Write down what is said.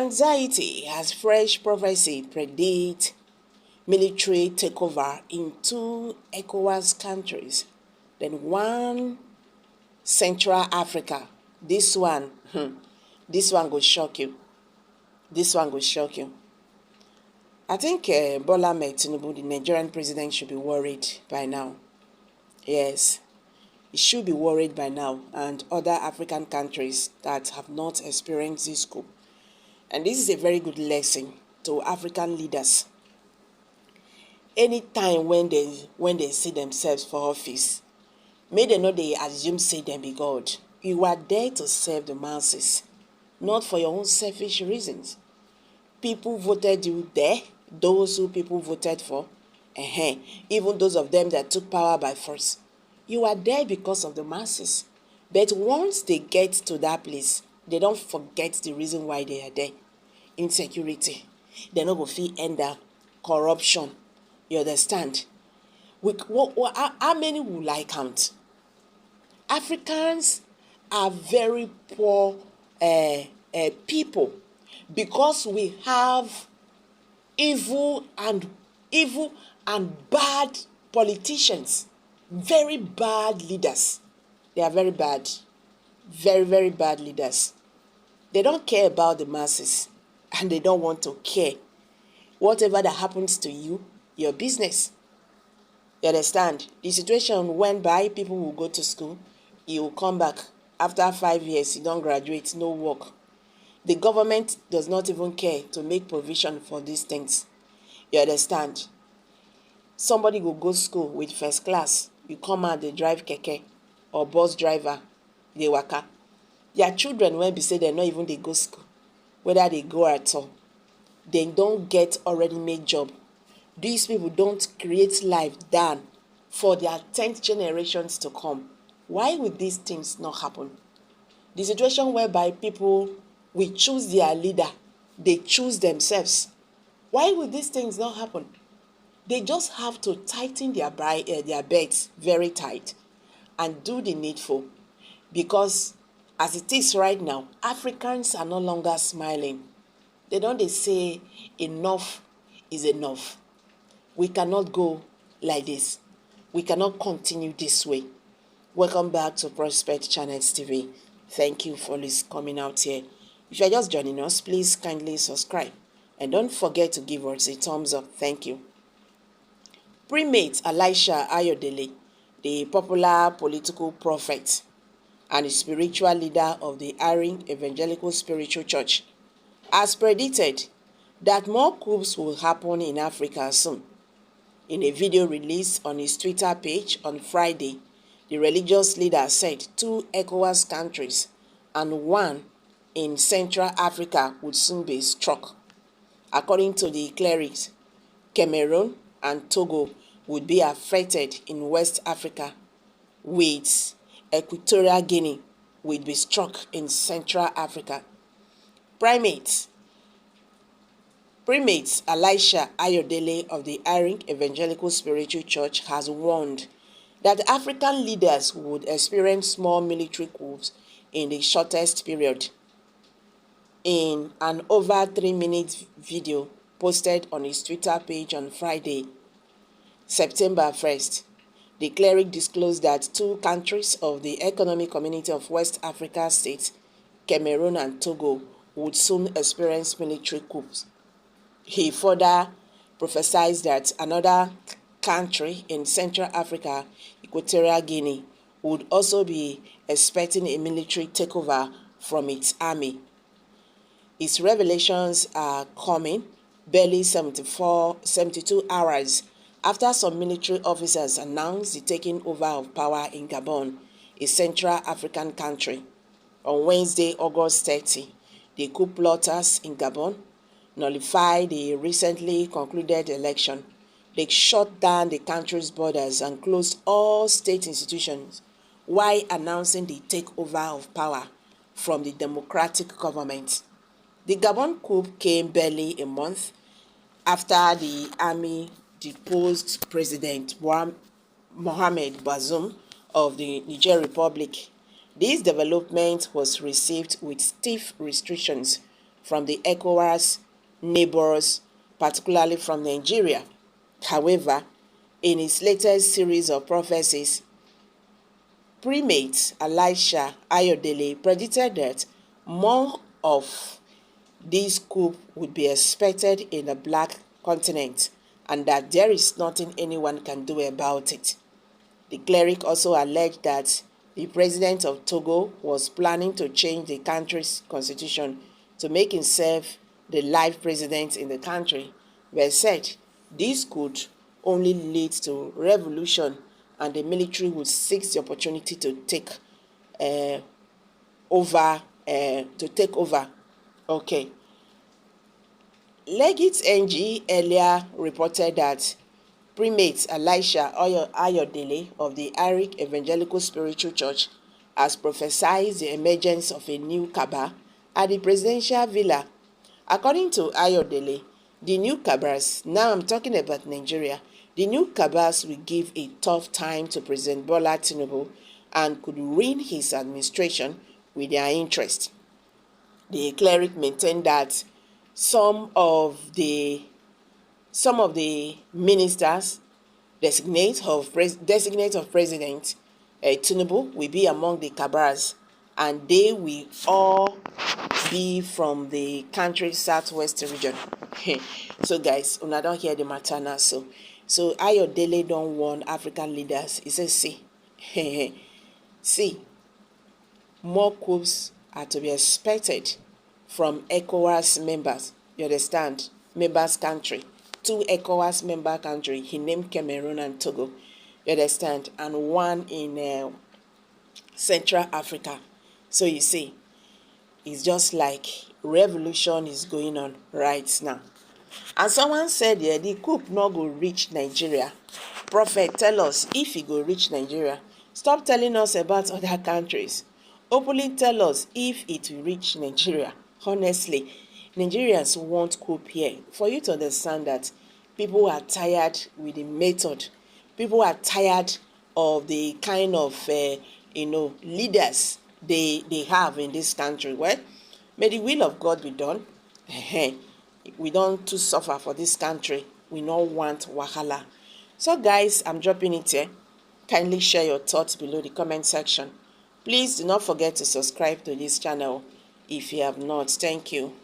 Anxiety as fresh prophecy predict military takeover in two ECOWAS countries, then one Central Africa. This one go shock you. This one go shock you. I think Bola Ahmed Tinubu, the Nigerian president, should be worried by now. Yes, he should be worried by now, and other African countries that have not experienced this coup. And this is a very good lesson to African leaders. Anytime when they see themselves for office, may they know they assume say them be God. You are there to serve the masses, not for your own selfish reasons. People voted you there, those who people voted for, even those of them that took power by force. You are there because of the masses. But once they get to that place, they don't forget the reason why they are there. Insecurity. They're not going to end up corruption. You understand? How many will I count? Africans are very poor people because we have evil and bad politicians, very bad leaders. They are very bad, very, very bad leaders. They don't care about the masses, and they don't want to care. Whatever that happens to you, your business. You understand? The situation went by, people will go to school, you will come back. After 5 years, you don't graduate, no work. The government does not even care to make provision for these things. You understand? Somebody will go to school with first class. You come out, they drive keke or bus driver, they waka. Their children, when they say they're not even they go school, whether they go at all, they don't get already made job. These people don't create life down for their 10th generations to come. Why would these things not happen? The situation whereby people will choose their leader, they choose themselves. Why would these things not happen? They just have to tighten their belts very tight and do the needful, because as it is right now, Africans are no longer smiling. They say enough is enough. We cannot go like this. We cannot continue this way. Welcome back to Prospect Channels TV. Thank you for coming out here. If you are just joining us, please kindly subscribe. And don't forget to give us a thumbs up. Thank you. Primate Elisha Ayodele, the popular political prophet and the spiritual leader of the Aring Evangelical Spiritual Church, has predicted that more coups will happen in Africa soon. In a video released on his Twitter page on Friday, the religious leader said 2 ECOWAS countries and 1 in Central Africa would soon be struck. According to the clerics, Cameroon and Togo would be affected in West Africa, with Equatorial Guinea would be struck in Central Africa. Primate Elisha Ayodele of the Aring Evangelical Spiritual Church has warned that African leaders would experience small military coups in the shortest period. In an over 3-minute video posted on his Twitter page on Friday, September 1st, the cleric disclosed that 2 countries of the Economic Community of West Africa states, Cameroon and Togo, would soon experience military coups. He further prophesied that another country in Central Africa, Equatorial Guinea, would also be expecting a military takeover from its army. His revelations are coming barely 72 hours after some military officers announced the taking over of power in Gabon, a Central African country. On Wednesday, August 30, the coup plotters in Gabon nullified the recently concluded election. They shut down the country's borders and closed all state institutions while announcing the takeover of power from the democratic government. The Gabon coup came barely a month after the army deposed President Mohamed Bazoum of the Niger Republic. This development was received with stiff restrictions from the ECOWAS neighbors, particularly from Nigeria. However, in his latest series of prophecies, Primate Elisha Ayodele predicted that more of this coup would be expected in the Black continent and that there is nothing anyone can do about it. The cleric also alleged that the president of Togo was planning to change the country's constitution to make himself the life president in the country, but said this could only lead to revolution and the military would seize the opportunity to take over. Okay. Legit NG earlier reported that Primate Elisha Ayodele of the Irish Evangelical Spiritual Church has prophesied the emergence of a new cabal at the presidential villa. According to Ayodele, the new cabals, now I'm talking about Nigeria, the new cabals will give a tough time to President Bola TInubu and could ruin his administration with their interest. The cleric maintained that some of the ministers designate of President TInubu will be among the cabals, and they will all be from the country's southwest region. So guys, una don't hear the matter now. So Ayodele don't warn African leaders. He says, see, more coups are to be expected from ECOWAS members. You understand? Members country. 2 ECOWAS member country. He named Cameroon and Togo. You understand? And 1 in Central Africa. So you see, it's just like revolution is going on right now. And someone said, yeah, the coup not go reach Nigeria. Prophet, tell us if he go reach Nigeria. Stop telling us about other countries. Openly tell us if it will reach Nigeria. Honestly, Nigerians want coup here. For you to understand that people are tired with the method. People are tired of the kind of, leaders they have in this country. Well, may the will of God be done. We don't to suffer for this country. We don't want wahala. So guys, I'm dropping it here. Kindly share your thoughts below the comment section. Please do not forget to subscribe to this channel if you have not. Thank you.